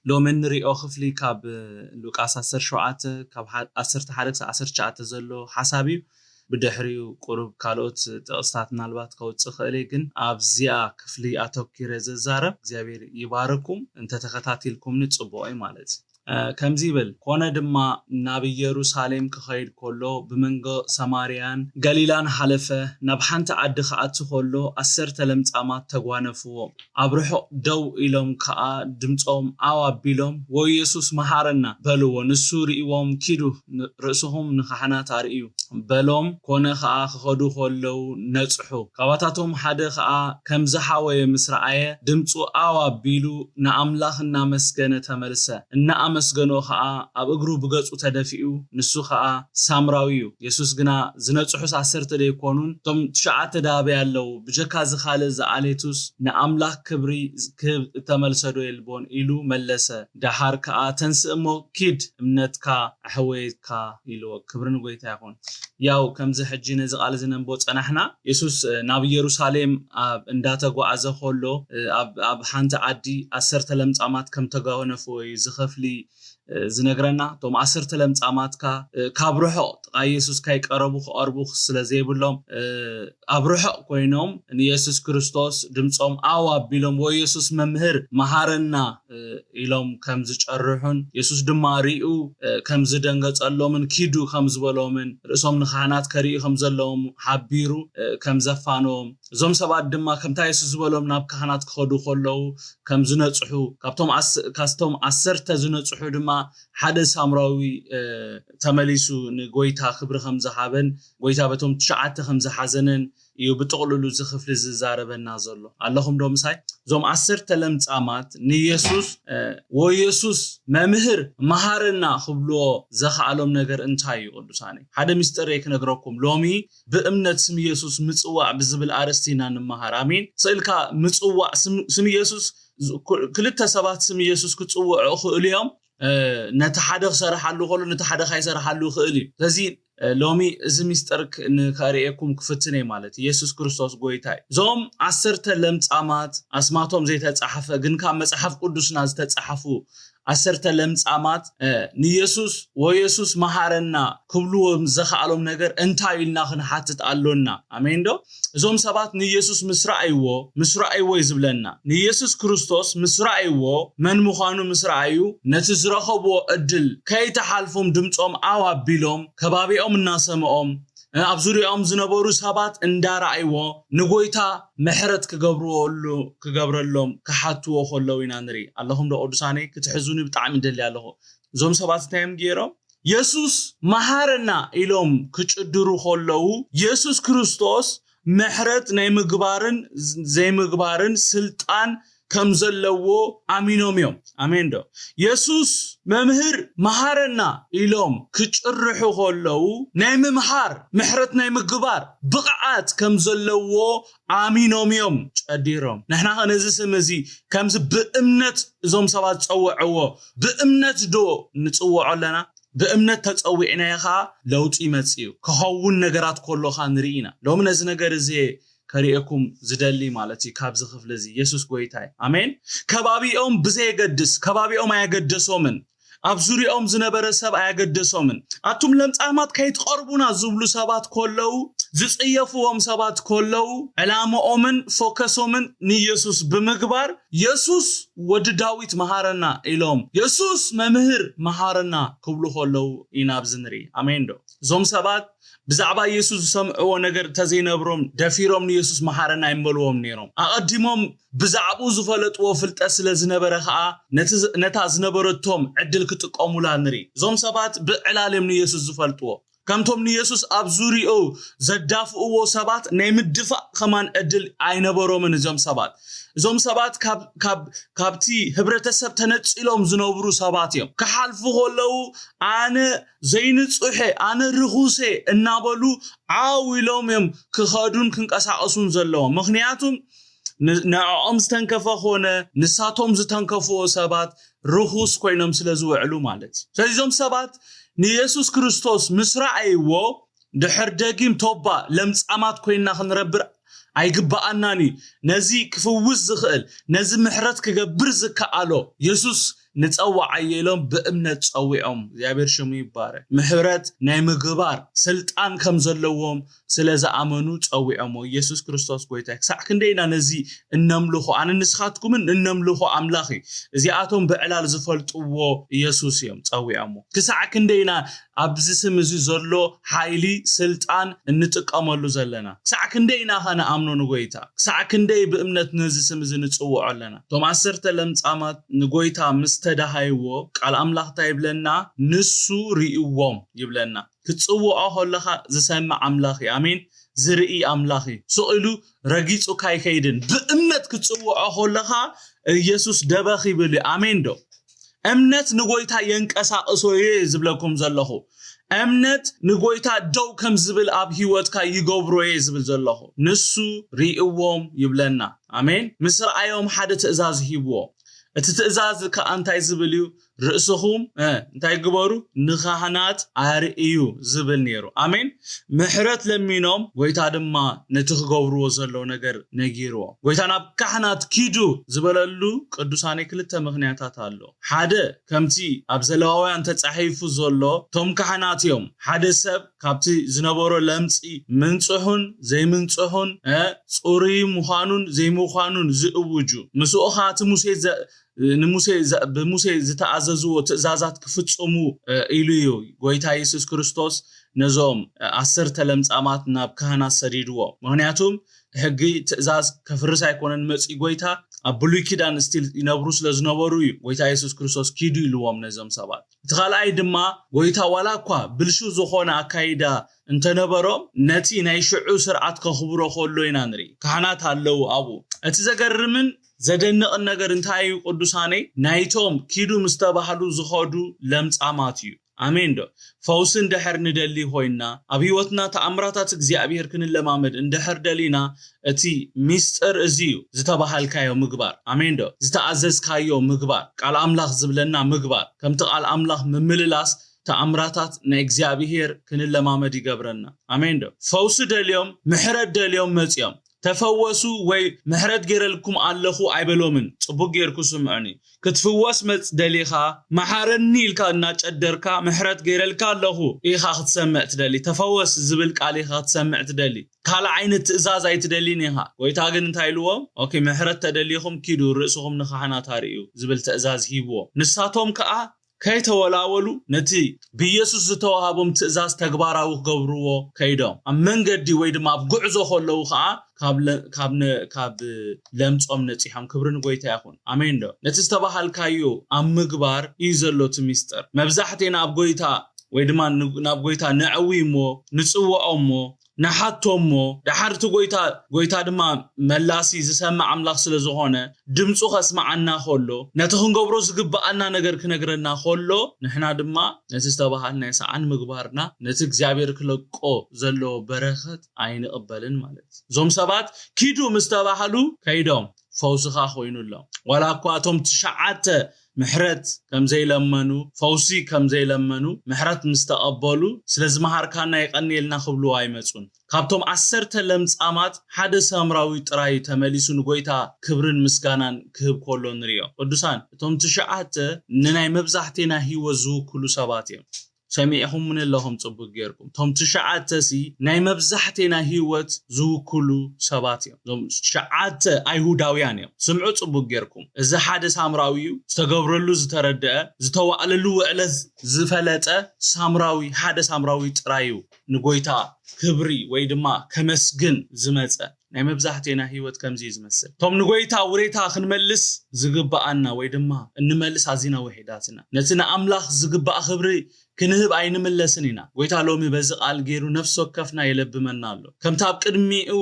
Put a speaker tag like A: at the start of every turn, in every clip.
A: لو من ريو خفلي كاب لوكاس 17 كاب 11-19 زلو حسابي بدحريو قرب كالوت تقصات نالبات كوت خلي جن أبزيا كفلي أتوكير زارب زيابير يباركم أنت تختاتيلكم نتصبوي مالتي كم زيبل كونا دما نبي يروسالم كخير كله بمنجو سماريان غليلان حلفه نبحنت عدخ أتخلو أسر تلمت أمات تجوانفو أبرحو دو إلهم كا دمتهم أو بيلهم ويسوس مهارنا بلو نسوري وهم كيدو رأسهم نخحنا تاريو بلهم كونا خا خدو خلو نصحو كواتاتهم حدا خا كم زحوي مسرعية دمتو أو بيلو نأملاخ نامسكنة تمرسة مسجنو خا أبغرو بجس وتدفئو نسو خا سامراويو يسوس جنا زنتصحوس عسرت لي يكونون تم شعات دابي اللو بجكاز خالز عليتوس نأملاخ كبري تملسدو يلبون إلو ملسة دحار كا تنسمو كيد منتكا حويتكا إلو كبرن قويتا يكون ياو كم زحجي نزق على زنبوت أنحنا يسوس نبي يروسالم انداتا قو عزخولو أب حانت عدي عسرت لمت أمات كم تقاونا فوي زخفلي زنقرنا توم عسرت لمت أماتكا كابروحو يسوس كاي قربو خاربو سلازيبلهم أبروحو كوينوم إن يسوس كريستوس دمتهم أوا بيلهم ويسوس ممهر مهارنا إلهم كم زج الروحون يسوس دماريو كم زدنقت اللهم كيدو كم زبلهم رسوم نخانات كريو كم زلهم حبيرو كم زفانهم زوم سبعة دما كم تا يسوس زبلهم ناب كهانات خدو خلو كم زنتصحو كاستوم عسرت زنتصحو دما حدا سامراوي تمليسو نقويتا خبر خمزة حابن قويتا بتوم تشعات خمزة حزنن يو بتقولوا زخف للزارب النازل اللهم دوم ساي زوم عسر تلمت أمات نيسوس ويسوس ممهر مهارنا خبلو زخ علم نجر انتاي قدساني هذا مستريك نجركم لومي بأمنة سم يسوس متصوع بزبل أرستينا نمهار آمين سألك متصوع سم يسوس كل التسبات سم يسوس كتصوع أخو اليوم نتحدث صراحة اللغة نتحدث هاي صراحة اللغة إلي لذي لومي زميسترك نكاريكم كفتني مالتي يسوع كريستوس قويتاي زوم عسرت لمت أمات أسمعتهم زي تتصحف جن كام مصحف قدوس ناس تتصحفوا عسرت لمت أمات نيسوس ويسوس مهارنا كبلو مزخ علوم نجر انتاي لنا حتت قالونا أمين دو زوم سبات نيسوس مسرعيو يزبلنا نيسوس كريستوس مسرعيو من مخانو مسرعيو نتزرخبو أدل كي تحالفهم دمتهم أو بيلهم كبابي الناس مقام أبزوري زنبورو سبات اندارعيو نقويتا محرت كقبر اللهم كحاتو خلو ينانري اللهم دو أدساني كتحزوني بتعمل دلي الله زوم سبات تايم جيرو يسوس مهارنا إلهم كتشدرو خلو يسوس كريستوس محرت ناي مقبارن زي مقبارن سلطان كم زلوا أمينوميوم أمين دو يسوس ممهر مهارنا إلهم كتشرحو خلو نايم مهار محرت نايم قبار بقعات كم زلوا أمينوميوم أديرهم نحنا هنزس مزي كم بأمنت زوم سبات تصوعوا بأمنت دو نتصوع لنا بأمنت تتصوعنا يخا لو تيمتسيو كهون نجارات كله خانرينا لو من از نجار زي كريئكم زدلي مالتي كابز خفلزي يسوس قويتاي أمين كبابي بزي قدس كبابي أيقدسو من أبزوري زنبر سب أيقدسو من أتم لمت أحمد كي تقربونا زبلو سبات كلو زيصيفو سبات كلو علامة من فوكسو من ني يسوس بمقبار يسوس ود داويت مهارنا إلهم يسوس ممهر مهارنا كبلو خلو ينابزنري أمين دو زوم سبات بزعبا يسوس سمعوا نجر تزينبرم دفيرم يسوس مهارنا يملوهم نيرم أقدمهم بزعبو زفلت وفلت أسل زنبر خاء نتاز نبرتهم عدل كتقاموا لانري زوم سبات بعلالم يسوس زفلتوا كم توم يسوس أبزوري زدافو سبات نيم الدفاع كمان عدل عين برو من زوم سبات زوم سبات كابتي هبرت السب تنتشيلهم زنوبرو سباتيهم كحالفو غلو أنا زين صحي أنا رخوسي النابلو عاويلهم يم كخادون كنكسع أصون زلهم مخنياتهم نعم ستنكفخونه نساتهم زتنكفو سبات رخوس كوينهم سلزو علو مالت زوم سبات نيسوس كريستوس مسرعيو دحر دقيم توبا لمس أمات كوينا خنربر أيقبأناني نزي كفوز زخل نزي محرت كجبر زكالو يسوس نتصوع عيلهم بأمنة تصوعهم እግዚአብሔር ሽሙ ይባረክ ምሕረት ናይ ምግባር ስልጣን ከም ዘለዎም ስለዛ አመኑ ጸዊዖሞ ኢየሱስ ክርስቶስ ጎይታ ክሳዕ ክንደይና ነዚ እነምልኹ አነ ንስኻትኩምን እነምልኹ አምላኺ እዚአቶም ብዕላል ዝፈልጥዎ ኢየሱስ እዮም ጸዊዖሞ ክሳዕ ክንደይና ኣብዚ ስም እዚ ዘሎ ሓይሊ ስልጣን እንጥቀመሉ ዘለና ክሳዕ ክንደይና ኸነ አምኖ ንጎይታ ክሳዕ ክንደይ ብእምነት ነዚ ስም እዚ ንጽውዖ ኣለና ቶም 10 ለምጻማት ንጎይታ ምስተዳሃይዎ ቃል አምላኽ ታይብለና ንሱ ሪእዎም ይብለና ክትጽውዖ ኸለኻ ዝሰምዕ አምላኺ አሜን ዝርኢ አምላኺ ስቕሉ ረጊጹ ካይከይድን ብእምነት ክትጽውዖ ኸለኻ ኢየሱስ ደበኺ ይብል አሜን ዶ እምነት ንጎይታ የንቀሳቅሶ ዝብለኩም ዘለኹ እምነት ንጎይታ ደው ከም ዝብል ኣብ ህይወትካ ይገብሮ ዝብል ዘለኹ ንሱ ሪእዎም ይብለና አሜን ምስራአዮም ሓደ ትእዛዝ ሂብዎ እቲ ትእዛዝ ከአንታይ ዝብል እዩ ርእስኹም እንታይ ግበሩ ንኻህናት አርእዩ ዝብል ነይሩ አሜን ምሕረት ለሚኖም ጎይታ ድማ ነቲ ክገብርዎ ዘሎ ነገር ነጊርዎ ጎይታ ናብ ካህናት ኪዱ ዝበለሉ ቅዱሳን ክልተ ምኽንያታት ኣሎ ሓደ ከምቲ ኣብ ዘሌዋውያን ተጻሒፉ ዘሎ ቶም ካህናት እዮም ሓደ ሰብ ካብቲ ዝነበሮ ለምጺ ምንጽሑን ዘይምንጽሑን ጽሩይ ምዃኑን ዘይምዃኑን ዝእውጁ ምስኡኻት ሙሴ ዝተኣዘዝዎ ትእዛዛት ክፍጽሙ ኢሉዩ ጎይታ ኢየሱስ ክርስቶስ ነዞም 10 ለምጻማት ናብ ካህናት ሰዲድዎ ምክንያቱም ሕጊ ትእዛዝ ከፍርስ ኣይኮነን መጽኢ ጎይታ ኣብ ብሉይ ኪዳን ስቲል ይነብሩ ስለዝነበሩ ጎይታ ኢየሱስ ክርስቶስ ኪዱ ኢልዎም ነዞም ሰባት ተኻልኣይ ድማ ጎይታ ዋላ እኳ ብልሹ ዝኾነ አካይዳ እንተነበሮም ነቲ ናይ ሽዑ ስርዓት ከኽብሮ ኸሎ ኢና ንርኢ ካህናት ኣለው አቡ እቲ ዘገርምን ዘደንቕ ነገር እንታይ እዩ ቅዱሳነይ ናይቶም ኪዱ ምስተባሃሉ ዝኸዱ ለምጻማት እዩ አሜን ዶ ፈውስን ድሕር ንደሊ ሆይና ኣብ ህይወትና ተአምራታት እግዚአብሔር ክንለማመድ እንድሕር ደሊና እቲ ሚስጥር እዚዩ ዝተባሃልካዮ ምግባር አሜን ዶ ዝተኣዘዝካዮ ምግባር ቃል አምላኽ ዝብለና ምግባር ከምቲ ቃል አምላኽ ምምልላስ ተአምራታት ናይ እግዚአብሔር ክንለማመድ ይገብረና አሜን ዶ ፈውስ ደልዮም ምሕረት ደልዮም መጽዮም ተፈወሱ ወይ ምሕረት ገይረልኩም ኣለኹ አይበሎምን ጽቡቅ ጌርኩ ስምዑኒ ክትፍወስ መጽ ደሊኻ መሐረኒ ኢልካ እናጨደርካ ምሕረት ገይረልካ ኣለኹ ኢኻ ክትሰምዕ ትደሊ ተፈወስ ዝብል ቃል ኢኻ ክትሰምዕ ትደሊ ካል ዓይነት ትእዛዝ ኣይትደሊን ኢኻ ጎይታ ግን እንታይ ኢልዎ ኦኬ ምሕረት ተደሊኹም ኪዱ ርእስኹም ንኻህናት አርእዩ ዝብል ትእዛዝ ሂብዎ ንሳቶም ከዓ ከይተወላወሉ ነቲ ብኢየሱስ ዝተዋሃቦም ትእዛዝ ተግባራዊ ክገብርዎ ከይዶም ኣብ መንገዲ ወይ ድማ ኣብ ጉዕዞ ኸለዉ ከዓ ካብ ለምጾም ነጺሖም ክብርን ጎይታ ይኹን አሜን ዶ ነቲ ዝተባሃልካዮ ኣብ ምግባር እዩ ዘሎ እቲ ሚስጥር መብዛሕቴና ኣብ ጎይታ ወይ ድማ ናብ ጎይታ ንዕዊሞ ንጽውዖሞ ንሓቶሞ ድሓርቲ ጎይታ ድማ መላሲ ዝሰምዕ አምላኽ ስለ ዝኾነ ድምፁ ከስማዓና ኸሎ ነቲ ክንገብሮ ዝግባአና ነገር ክነግረና ኸሎ ንሕና ድማ ነቲ ዝተባሃልናዮ ሰዓን ምግባርና ነቲ እግዚአብሔር ክለቆ ዘሎ በረኸት ኣይንቕበልን ማለት ዞም ሰባት ኪዱ ምስተባሃሉ ከይዶም ፈውስኻ ኾይኑሎም ዋላ እኳ እቶም 9 ምሕረት ከም ዘይለመኑ ፈውሲ ከም ዘይለመኑ ምሕረት ምስተቐበሉ ስለዝመሃርካና ይቐኒልና ክብሉ ኣይመጹን ካብቶም 10 ለምጻማት ሓደ ሰምራዊ ጥራይ ተመሊሱ ንጎይታ ክብርን ምስጋናን ክህብ ከሎ ንሪኦ ቅዱሳን እቶም 9 ንናይ መብዛሕቴና ህይወት ዝውክሉ ሰባት እዮም ሰሚዕኹም ምን ኣለኹም ጽቡቅ ጌርኩም ቶም 9 ናይ መብዛሕቴና ህይወት ዝውክሉ ሰባት እዮም ዞም 9 ኣይሁዳውያን እዮም ስምዑ ጽቡቅ ጌርኩም እዚ ሓደ ሳምራዊ ዝተገብረሉ ዝተረድአ ዝተዋዕለሉ ውዕለት ዝፈለጠ ሳምራዊ ሓደ ሳምራዊ ጥራዩ ንጎይታ ክብሪ ወይ ድማ ከመስግን ዝመጸ ናይ መብዛሕቴና ህይወት ከምዚ ዝመስል ቶም ንጎይታ ውሬታ ክንመልስ ዝግባአና ወይ ድማ እንመልስ አዚና ወሒዳትና ነቲ ንኣምላኽ ዝግባእ ክብሪ ክንህብ ኣይንመለስን ኢና ጎይታ ሎሚ በዚ ቃል ገይሩ ነፍስ ወከፍና የለብመና ኣሎ ከምታ ኣብ ቅድሚኡ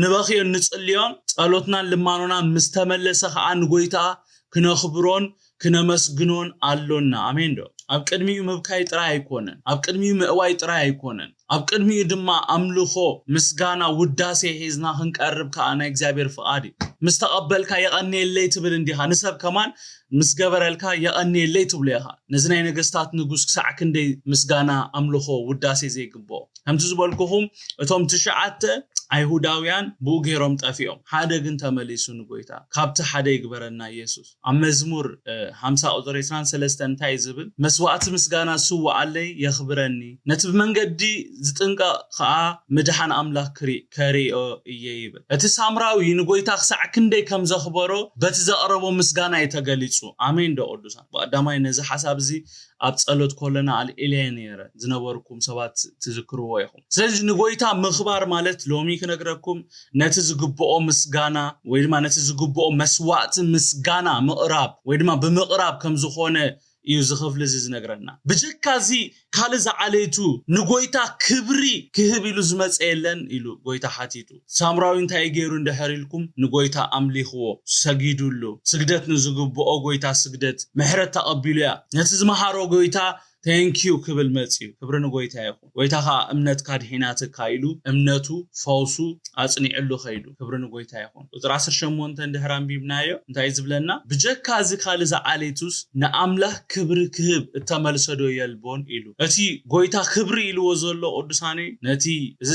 A: ንበኺዮ ንጽልዮን ጸሎትናን ልማኖናን ምስተመለሰ ከዓ ንጎይታ ክነኽብሮን ክነመስግኖን ኣሎና አሜን ዶ ኣብ ቅድሚኡ ምብካይ ጥራይ ኣይኮነን ኣብ ቅድሚኡ ምእዋይ ጥራይ ኣይኮነን ኣብ ቅድሚኡ ድማ ኣምልኾ ምስጋና ውዳሴ ሒዝና ክንቀርብ ከዓ ናይ እግዚአብሔር ፍቃድ مستقبلك يغني اللي تبل انديها نسب كمان مسجبرلك يغني اللي تبليها نزناي نجستات نجوس ساعة كندي مسجانا أملخو وداسي زي جبو هم تزبالكهم اتهم تشعت أيهوداويان بوجيرهم تأفيهم حدا جنت مليسون قويتا كابت حدا يقبرنا يسوع عم مزمور 5 سلستان تايزبل مسوات مسجانا سوى علي يخبرني نتب من قدي زتنقى خا مدحان أملاك كري أو يجيبل اتسامراوي نقويتا خسع كندي كم زخبرو بتزقربو مسجانا يتقليسو آمين دو أردوسان بعدما ينزح حساب زي أبصلت كلنا على إلينيرة زنبوركم سبات تذكروا وياهم. سلج نقولتها مخبار مالت لومي كنقرأكم نتزقبوا مسجانا ويدما نتزقبوا مسوات مسجانا مقرب ويدما بمقرب كم زخونة يوزخف لزيز نقرنا. بجكازي كالز عليتو نقولتها كبري كهبيلو زمت إيلن إلو قولتها حاتيتو. سامراوين تايجيرون دهريلكم نقولتها أمليخو سجيدولو سجدت نزقبوا قولتها سجدت محرت تقبلها نتزمحارو قولتها thank you كبل ماتيو كبرنا قويتا يخون قويتا خا امنت كاد حيناتك كايلو امنتو فوسو اصني علو خيدو كبرنا قويتا يخون وتراسر شمونت اندهرام بيبنايو انتاي زبلنا بجكا زكال زعاليتوس نامله كبر كهب التملسدو يلبون إلو اتي قويتا كبر إلو وزولو قدساني نتي زي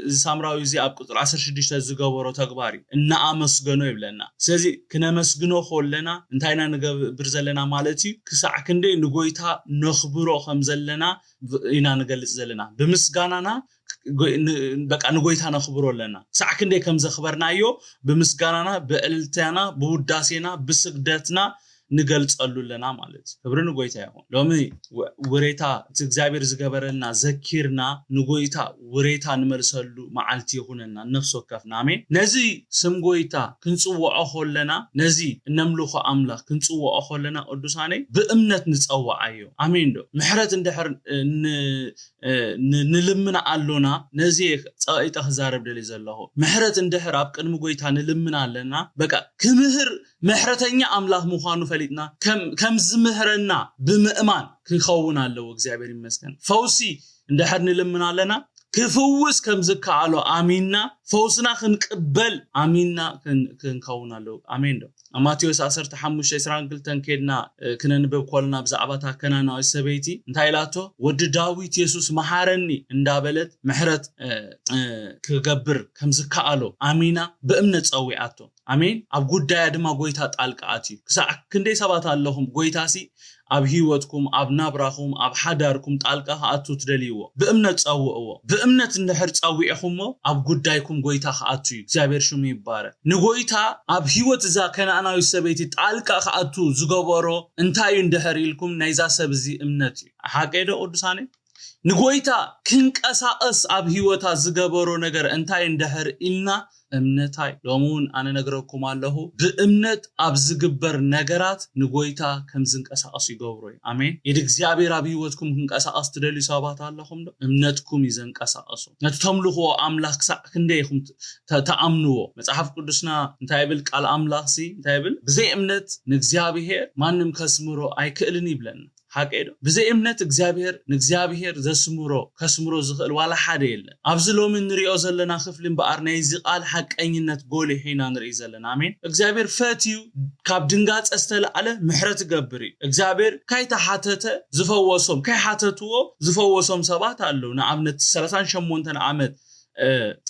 A: سامراوي زي اب قطر 16 زغبرو تغباري ان امسغنو يبلنا سلازي كنا مسغنو خولنا انتاينا نغبر زلنا مالتي كسع كندي نقويتا برو خمزلنا إنا نجلس زلنا بمسجاننا بقى نقولتها نخبرو لنا ساعة كندي كم زخبرنا يو بمسجاننا بقلتنا بوداسينا بسجدتنا نقلت قالوا لنا مالت خبرنا قويتا يهون لومي وريتا تجزابير زغبرنا ذكرنا نقويتا وريتا نمرسلو معالتي يهوننا نفسو كفنا امين نزي سم قويتا كنصوعو خولنا نزي نملخو املاك كنصوعو خولنا قدوساني بامنت نصوعايو امين دو محرت اندحر نلمنا علونا نزي صايتا خزارب دلي زلهو محرت اندحر اب قدم قويتا نلمنا علنا بقى كمهر محرتኛ አምላክ መሆኑ ፈሊጥና ከም ዝምህረና በመእማን ክኸውን አለው እግዚአብሔር ይመስገን ፈውሲ እንደሐድ ንለምናለና ክፈውስ ከም ዝካአሎ አሚንና ፈውስና ክንቅበል አሚንና ክንከውን አለው አሜን ዶ ማቴዎስ 15:22 ከድና ክነንበብ ኮልና ብዛዕባታ ከናናዊ ሰበይቲ እንታይላቶ ወድ ዳዊት ኢየሱስ መሐረኒ እንዳበለት ምሕረት ክገብር ከም ዝካአሎ አሚና በእምነት ጸዊዓቶ አሜን ኣብ ጉዳይ ድማ ጎይታ ጣልቃአቲ ክሳዕ ክንደይ ሰባት ኣለኹም ጎይታሲ ኣብ ህይወትኩም ኣብ ናብራኹም ኣብ ሓዳርኩም ጣልቃ ኣቱ ትደልይዎ በእምነት ጸውዕዎ በእምነት እንድሕር ጸዊዕኹሞ ኣብ ጉዳይኩም ጎይታ ኣቱ እግዚአብሔር ሽሙ ይባረክ ንጎይታ ኣብ ህይወት ዛ ከናናዊ ሰበይቲ ጣልቃ ኣቱ ዝገበሮ እንታይ እንድሕር ኢልኩም ናይዛ ሰብዚ እምነት ሓቀዶ ቅዱሳኔ ንጎይታ ክንቀሳቀስ ኣብ ህይወታ ዝገበሮ ነገር እንታይ እንድሕር ኢልና እምነታይ ሎሙን አነ ነገረኩም አለሁ በእምነት ኣብ ዝግበር ነገራት ንጎይታ ከም ዝንቀሳቀስ ይገብሩ አሜን የእግዚአብሔር ኣብ ህይወትኩም ክንቀሳቀስ ትደልዩ ሰባት ኣለኹም ዶ እምነትኩም ይዘንቀሳቀሱ ነተምልኹ አምላክ ሳዕ ክንደይኹም ተአምንዎ መጽሐፍ ቅዱስና እንታይ ይብል ቃል አምላክሲ እንታይ ይብል ብዘይ እምነት ንእግዚአብሔር ማንም ከስምሮ አይክእልን ይብለና حقيقة بزي إمنت نجزابير زسمرو كسمرو زخل ولا حدا يلا أبزلو من نريو زلنا خفلين بقرنا يزقال حق أيننا تقولي حين نري زلنا آمين إجزابير فاتيو كاب دنجات أستلا على محرت جبري إجزابير كاي تحتته زفوسهم كاي حتتوه زفوسهم سبات قالوا نعمت سلسان شمونتنا عمد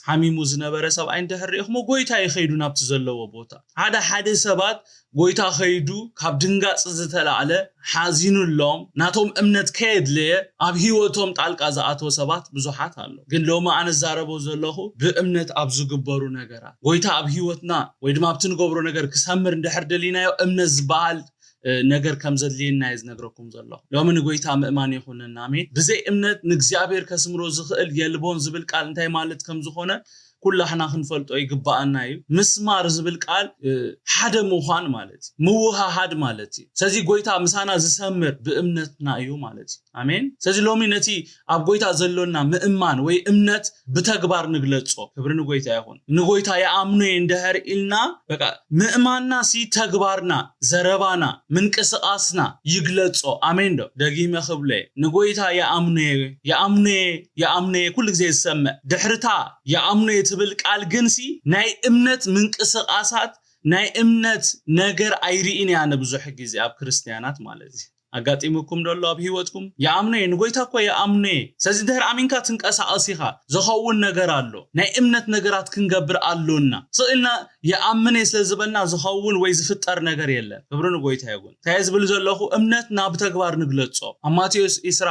A: حميمو زنبره سب عند هريخ مو قويتا يخيدو نبت زلو بوتا هذا حد سبات قويتا خيدو كاب دنجات زتلا على حازينو اللوم ناتهم امنت كيد ليه اب هيوتهم تعلق ازاتو سبات بزوحات አለው ግን ሎማ አንዛረቦ ዘለኹ በእምነት ኣብ ዝግበሩ ነገራት ጎይታ ኣብ ህይወትና ወይ ድማ ኣብትን ገብሮ ነገር ክሰምር እንደሕርደሊናዮ እምነት ዝበሃል ነገር ከም ዘድሊና ይዝነግረኩም ዘሎ ለምን ጎይታ ምእማን ይኹንና አሜን ብዘይ እምነት ንእግዚአብሔር ከስምሮ ዝኽእል የልቦን ዝብል ቃል እንታይ ማለት ከም ዝኾነ ኩላህና ክንፈልጦ ይግባአና እዩ ምስማር ዝብል ቃል ሓደ ምዃን ማለት ምውሃሃድ ማለት ስለዚህ ጎይታ ምሳና ዝሰምር በእምነትና እዩ ማለት አሜን ስለዚህ ሎሚ ነቲ ኣብ ጎይታ ዘሎና ምእማን ወይ እምነት በተግባር ንግለጾ ክብርን ጎይታ ይሁን ንጎይታ ያአምኑ እንደህር ኢልና በቃ ምእማንና ሲ ተግባርና ዘረባና ምንቅስቃስና ይግለጾ አሜን ዶ ደጊመ ክብለ ንጎይታ ያአምኑ ኩሉ ግዜ ይሰመ ድሕርታ ያአምኑ ትብል ቃል ግንሲ ናይ እምነት ምንቅስቃሳት ናይ እምነት ነገር አይሪኢን ያነ ብዙሕ ጊዜ ኣብ ክርስቲያናት ማለት እዩ አጋጢሙኩም ደሎ ኣብ ህይወትኩም ያአምነ ንጎይታ እኮ ያአምነ ስለዚህ ድህር አሚንካ ትንቀሳቀስ ኢኻ ዝኸውን ነገር ኣሎ ናይ እምነት ነገራት ክንገብር ኣሎና ስእልና ያአምነ ስለዝበልና ዝኸውን ወይ ዝፍጠር ነገር የለን ክብሩ ንጎይታ ይሁን ታይዝብል ዘለኹ እምነት ናብ ተግባር ንግለጾ ማቴዎስ ኢስራ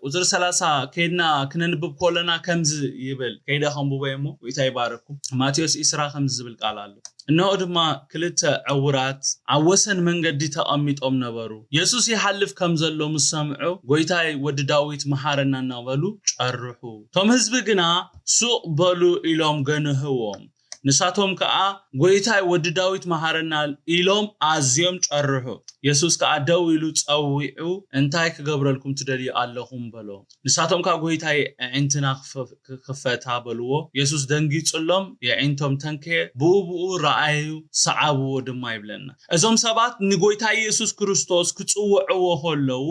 A: ቁጥር 30 ከይድና ክነንብብ ኮለና ከምዝ ይብል ከይዳ ከምቡበይሞ ጎይታ ይባረኩም ማቴዎስ ኢስራ ከምዝ ዝብል ቃል ኣሎ እነሆ ድማ ክልተ ዕውራት ኣብ ወሰን መንገዲ ተቐሚጦም ነበሩ ኢየሱስ ይሓልፍ ከም ዘሎ ምስ ሰምዑ ጎይታይ ወዲ ዳዊት መሓረና እናበሉ ጨርሑ ቶም ህዝቢ ግና ሱቕ በሉ ኢሎም ገንህዎም ንሳቶም ከዓ ጎይታይ ወዲ ዳዊት መሓረና ኢሎም ኣዝዮም ጨርሑ ኢየሱስ ከዓ ደው ኢሉ ጸዊዑ እንታይ ክገብረልኩም ትደልዩ ኣለኹም በሎ ንሳቶም ከዓ ጎይታይ ዕንትና ክፈታ በልዎ ኢየሱስ ደንጊጹሎም የዕንቶም ተንከ ብኡብኡ ረአዩ ሰዓብዎ ድማ ይብለና እዞም ሰባት ንጎይታይ ኢየሱስ ክርስቶስ ክጽውዕዎ ሆለው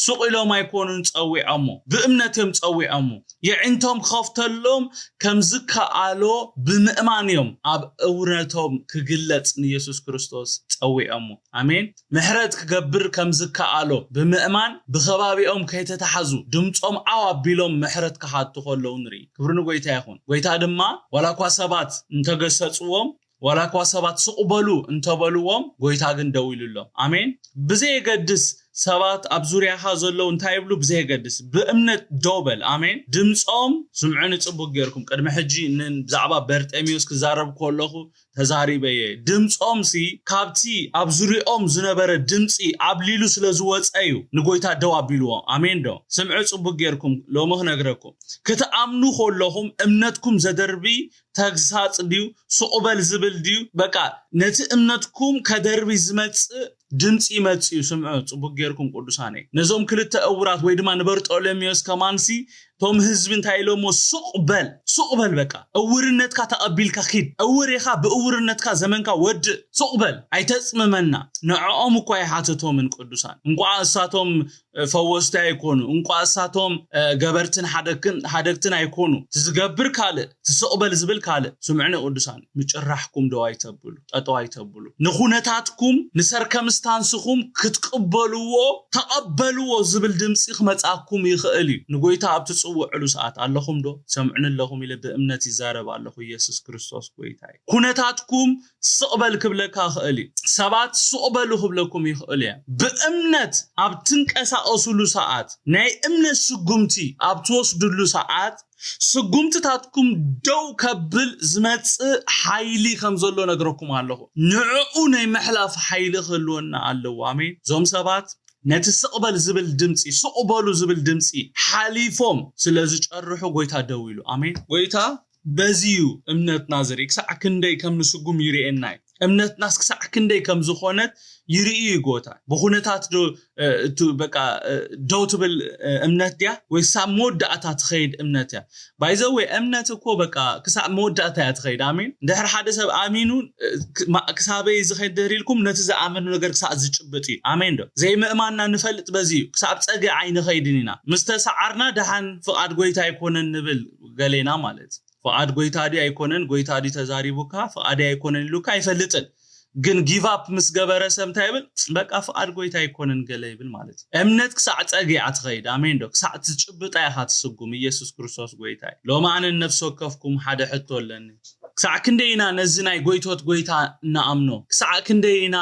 A: ሱቕ ኢሎም ኣይኮኑን ጸዊዖሞ ብእምነቶም ጸዊዖሞ የዕንቶም ከፍተሎም ከምዝከኣሎ ብምእማን ኣብ እውነቶም ክግለጽ ንኢየሱስ ክርስቶስ ጸዊዖሞ አሜን ምሕረት ክገብር ከምዝከኣሎ ብምእማን ብኸባቢኦም ከይተተሓዙ ድምጾም ኣዋቢሎም ምሕረት ክሓቱ ከለው ንርኢ ክብሩ ንጎይታ ይኹን ጎይታ ድማ ወላኳ ሰባት እንተገሰጽዎም ወላኳ ሰባት ስቕበሉ እንተበልዎም ጎይታ ግን ደው ኢሉሎም አሜን ብዘይገድስ ሰባት ኣብ ዙርያኻ ዘለው እንታይ ይብሉ ብዘይገድስ ብእምነት ዶበል አሜን ድምጾም ስምዑን ጽቡቅ ጌርኩም ቅድመ ሕጂ ብዛዕባ በርጤሚዮስ ክዛረብ ከለኹ ተዛሪበየ ድምጾም ሲ ካብቲ ኣብ ዙርያኦም ዝነበረ ድምጺ ኣብሊሉ ስለዝወፀዩ ንጎይታ ደው ኣቢልዎ አሜን ዶ ስምዑ ጽቡቅ ጌርኩም ሎሞ ክነግረኩም ክትኣምኑ ከለኹም እምነትኩም ዘደርቢ ተግሳጽ ድዩ ስቕበል ዝብል ድዩ በቃ ነቲ እምነትኩም ከደርቢ ዝመጽእ ድምጺ መጽዩ ስምዑ ጽቡቅ ጌርኩም ቅዱሳኔ ነዞም ክልተ ዕውራት ወይ ድማ ንበርጦሎሜዎስ ከማንሲ ቶም ህዝብ እንታይ ኢሎሞ ሱቕበል በቃ እውርነትካ ተቐቢልካ ኺድ እውርኻ ብእውርነትካ ዘመንካ ወድ ሱቕበል ኣይተጽምመና ንዕኦም እኮ ይሓተቶምን ቅዱሳን እንቋ እሳቶም ፈወስቲ ኣይኮኑ እንቋ እሳቶም ገበርትን ሓደግትን ኣይኮኑ ትዝገብር ካልእ ትሱቕበል ዝብል ካልእ ስምዑኒ ቅዱሳን ምጭራሕኩም ደው ኣይተብሉ ጠጠው ኣይተብሉ ንኹነታትኩም ንሰርከምስታንስኹም ክትቅበልዎ ተቐበልዎ ዝብል ድምጺ ክመጻኩም ይኽእል እዩ ንጎይታ ኣብ ጽውዕሉ ሰዓት ኣለኹም ዶ ሰምዑን ኣለኹም ኢለ ብእምነት ይዛረብ ኣለኹ ኢየሱስ ክርስቶስ ጎይታይ ኩነታትኩም ስቕበል ክብለካ ይኽእል ሰባት ስቕበሉ ክብለኩም ይኽእል ብእምነት ኣብ ትንቀሳቀሱሉ ሰዓት ናይ እምነት ስጉምቲ ኣብ ትወስዱሉ ሰዓት ስጉምትታትኩም ደው ከብል ዝመጽእ ሓይሊ ከም ዘሎ ነግረኩም ኣለኹ ንዕኡ ናይ መሕላፍ ሓይሊ ክህልወና ኣለዎ አሜን ዞም ሰባት ነቲ ስቕበል ዝብል ድምጺ ስቕበሉ ዝብል ድምጺ ሓሊፎም ስለዝጨርሑ ጎይታ ደው ኢሉ አሜን ጎይታ በዚዩ እምነትና ዘርኢ ክሳዕ ክንደይ ከም ንስጉም ይርኤና እምነትናስ ክሳዕ ክንደይ ከም ዝኾነት ይርኢ ጎታ ብኹነታት በቃ ደው ትብል እምነት ያ ወይ ሳብ መወዳእታ ትኸይድ እምነት ያ ባይዘው እምነት እኮ በቃ ክሳብ መወዳእታ ያ ትኸይድ አሜን ድሕሪ ሓደ ሰብ ኣሚኑ ክሳበይ ዝኸይድ ደሪልኩም ነቲ ዝኣመኑ ነገር ክሳብ ዝጭብጥ አሜን ዶ ዘይምእማንና ንፈልጥ በዚዩ ክሳብ ፀገ ዓይነ ኸይድን ኢና ምስተሰዓርና ደሃን ፍቃድ ጎይታ ኣይኮነን ንብል ገሌና ማለት ፍቃድ ጎይታ ዲ ኣይኮነን ጎይታ ዲ ተዛሪቡካ ፍቃድ ኣይኮነን ኢሉካ አይፈልጥን ግን ጊቭ አፕ ምስገበረ ሰምታ ይብል በቃ ፍቃድ ጎይታ ኣይኮነን ገለ ይብል ማለት እምነት ክሳዕ ፀጊ ኣትኸይድ አሜን ዶ ክሳዕ ትጭብጣ ይኻ ትስጉም ኢየሱስ ክርስቶስ ጎይታ ሎማን ነፍስ ወከፍኩም ሓደ ሕቶለኒ ክሳዕ ክንደይና ነዚ ናይ ጎይቶት ጎይታ እናኣምኖ ክሳዕ ክንደይና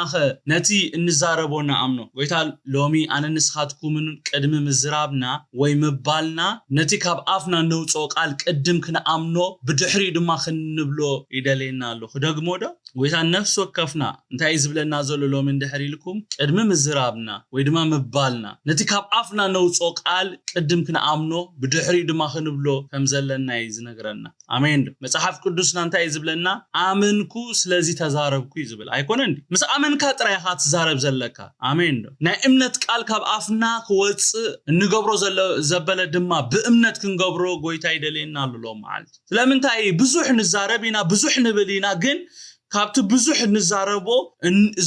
A: ነቲ እንዛረቦ እናኣምኖ ጎይታ ሎሚ ኣነ ንስኻትኩምን ቅድሚ ምዝራብና ወይ ምባልና ነቲ ካብ ኣፍና ነውጾ ቃል ቅድም ክነኣምኖ ብድሕሪ ድማ ክንብሎ ይደለየና ኣሎ ክደግሞ ዶ ጎይታ ነፍስ ወከፍና እንታይ ዝብለና ዘሎ ሎሚ እንድሕሪ ኢልኩም ቅድሚ ምዝራብና ወይ ድማ ምባልና ነቲ ካብ ኣፍና ነውጾ ቃል ቅድም ክነኣምኖ ብድሕሪ ድማ ክንብሎ ከም ዘለና ይዝነግረና አሜን መጽሐፍ ቅዱስና እንታይ ይዝብለና አመንኩ ስለዚ ተዛረብኩ ይዝብል ኣይኮነን ምስ አመንካ ጥራይኻ ትዛረብ ዘለካ አሜን ናይ እምነት ቃል ካብ ኣፍና ክወጽ እንገብሮ ዘበለ ድማ ብእምነት ክንገብሮ ጎይታ ይደለየና ኣሎ ማለት ስለምንታይ ብዙሕ ንዛረብና ብዙሕ ንብልና ግን ካብቲ ብዙሕ ንዛረቦ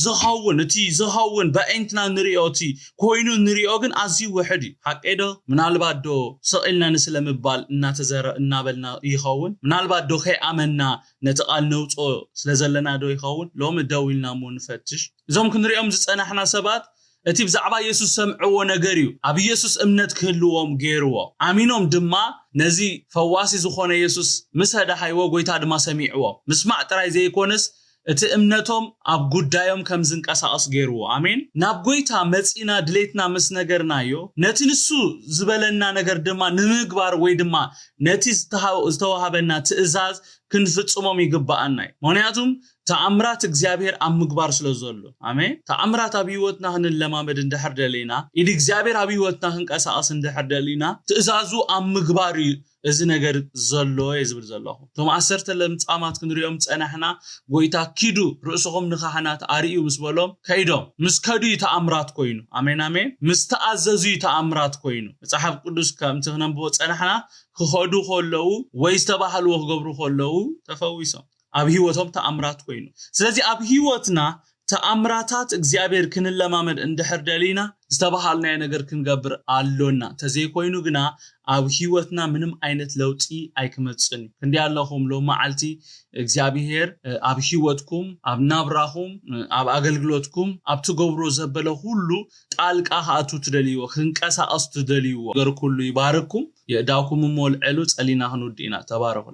A: ዝኸውን እቲ ዝኸውን በእንትና ንሪኦቲ ኮይኑ ንሪኦ ግን ኣዝዩ ውሕድ እዩ ሓቀዶ ምናልባት ዶ ስቕኢልና ንስለምባል እናበልና ይኸውን ምናልባት ዶ ከይኣመና ነቲ ቃል ነውፆ ስለዘለና ዶ ይኸውን ሎሚ ደው ኢልና ሞ ንፈትሽ እዞም ክንሪኦም ዝፀናሕና ሰባት እቲ ብዛዕባ ኢየሱስ ሰምዕዎ ነገር እዩ ኣብ ኢየሱስ እምነት ክህልዎም ገይርዎ ኣሚኖም ድማ ነዚ ፈዋሲ ዝኾነ ኢየሱስ ምስ ሃዳሃይዎ ጎይታ ድማ ሰሚዕዎ ምስማዕ ጥራይ ዘይኮነስ እቲ እምነቶም ኣብ ጉዳዮም ከም ዝንቀሳቀስ ገይርዎ አሜን ናብ ጎይታ መጺና ድሌትና ምስ ነገርናዮ ነቲ ንሱ ዝበለና ነገር ድማ ንምግባር ወይ ድማ ነቲ ዝተዋሃበና ትእዛዝ ክንፍጽሞም ይግባአና ምክንያቱም ተአምራት እግዚአብሔር ኣብ ምግባር ስለዘሎ አሜን ተአምራት ኣብ ህይወትና ክንለማመድ እንድሕር ደሊና ኢድ እግዚአብሔር ኣብ ህይወትና ክንቀሳቀስ እንድሕር ደሊና ትእዛዙ ኣብ ምግባር እዚ ነገር ዘሎ ይዝብል ዘለኹ ቶም 10 ለምጻማት ክንሪኦም ጸናሕና ጎይታ ኪዱ ርእስኹም ንኻህናት አርዩ ምስ በሎም ከይዶም ምስ ከዱ ተአምራት ኮይኑ አሜን አሜን ምስ ተኣዘዙ ተአምራት ኮይኑ መጽሐፍ ቅዱስ ከምቲ ክነንብቦ ጸናሕና ክኸዱ ከለው ወይ ዝተባሃልዎ ክገብሩ ከለው ተፈዊሶም ኣብ ህይወቶም ተአምራት ኮይኑ ስለዚህ ኣብ ህይወትና ተአምራታት እግዚአብሔር ክንለማመድ እንድሕር ደሊና ዝተባሃልናይ ነገር ክንገብር አሎና ተዘይ ኮይኑ ግና ኣብ ህይወትና ምንም ዓይነት ለውጢ ኣይክመጽን እንዴ ያለኹም ሎማዓልቲ እግዚአብሔር ኣብ ህይወትኩም ኣብ ናብራኹም ኣብ አገልግሎትኩም ኣብ ትገብሩ ዘበለ ሁሉ ጣልቃ ሃቱ ትደልይዎ ክንቀሳቀስ ትደልይዎ ገር ኩሉ ይባርኩም የዳኩም ሞልዕሉ ጸሊና ክንውዲና ተባረኹ